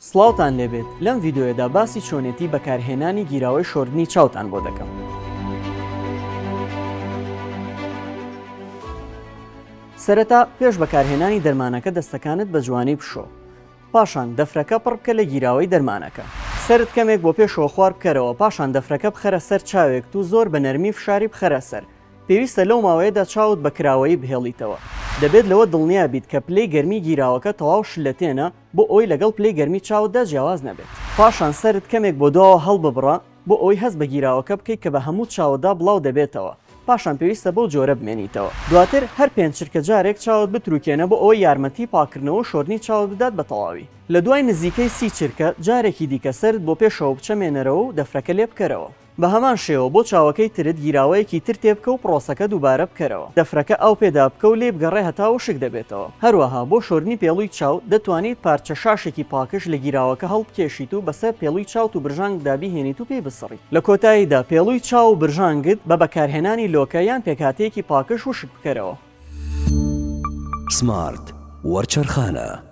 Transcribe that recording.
سڵاوتان لێبێت لەم ڤیدیۆیەدا باسی چۆنێتی بەکارهێنانی گیراوەی شۆردنی چاوتان بۆ دەکەم. سەرەتا پێش بەکارهێنانی دەرمانەکە دەستەکانت بە جوانی بشۆ. پاشان دەفرەکە پڕ بکە لە گیراوەی دەرمانەکە. سەرت کەمێک بۆ پێشەوە خوار بکەرەوە، پاشان دەفرەکە بخەرە سەر چاوێک و زۆر بە نەرمی فشاری بخەرە سەر. پێویستە لەو ماوەیەدا چاوت بە کراوەیی بهێڵیتەوە. دەبێت لەوە دڵنیا بیت کە پلەی گەرمی گیراوەکە تەواو شلەتێنە بۆ ئەوی لەگەڵ پلەی گەرمی چاوتدا جیاواز نەبێت. پاشان سەرت کەمێک بۆ دواوە هەڵببڕە بۆ ئەوی هەست بە گیراوەکە بکەیت کە بە هەموو چاوەدا بڵاو دەبێتەوە. پاشان پێویستە بەو جۆرە بمێنیتەوە. دواتر هەر پێنج چرکە جارێک چاوت بتروکێنە بۆ ئەوەی یارمەتی پاکردنەوە شۆردنی چاوت بدات بە تەواوی. لە دوای نزیکەی 30 چرکە جارێکی دیکە سەرت بۆ پێشەوە بچەمێنەرەوە و دەفرەکە لێ بکەرەوە. بە هەمان شێوە بۆ چاوەکەی ترت گیراوەیەکی تر تێبکە و پرۆسەکە دووبارە بکەرەوە. دەفرەکە ئەو پێدا بکە و لێ بگەڕێ هەتا وشک دەبێتەوە. هەروەها بۆ شۆردنی پێڵووی چاو دەتوانیت پارچە شاشێکی پاکش لە گیراوەکە هەڵبکێشیت و بەسەر پێڵووی چاوت و برژانگدا بیهێنیت و پێی بسڕیت. لە کۆتاییدا پێڵووی چاو و برژانگت بە بەکارهێنانی لۆکە یان پێکهاتەیەکی پاکش وشک بکەرەوە. سمارت وەرچەرخانە.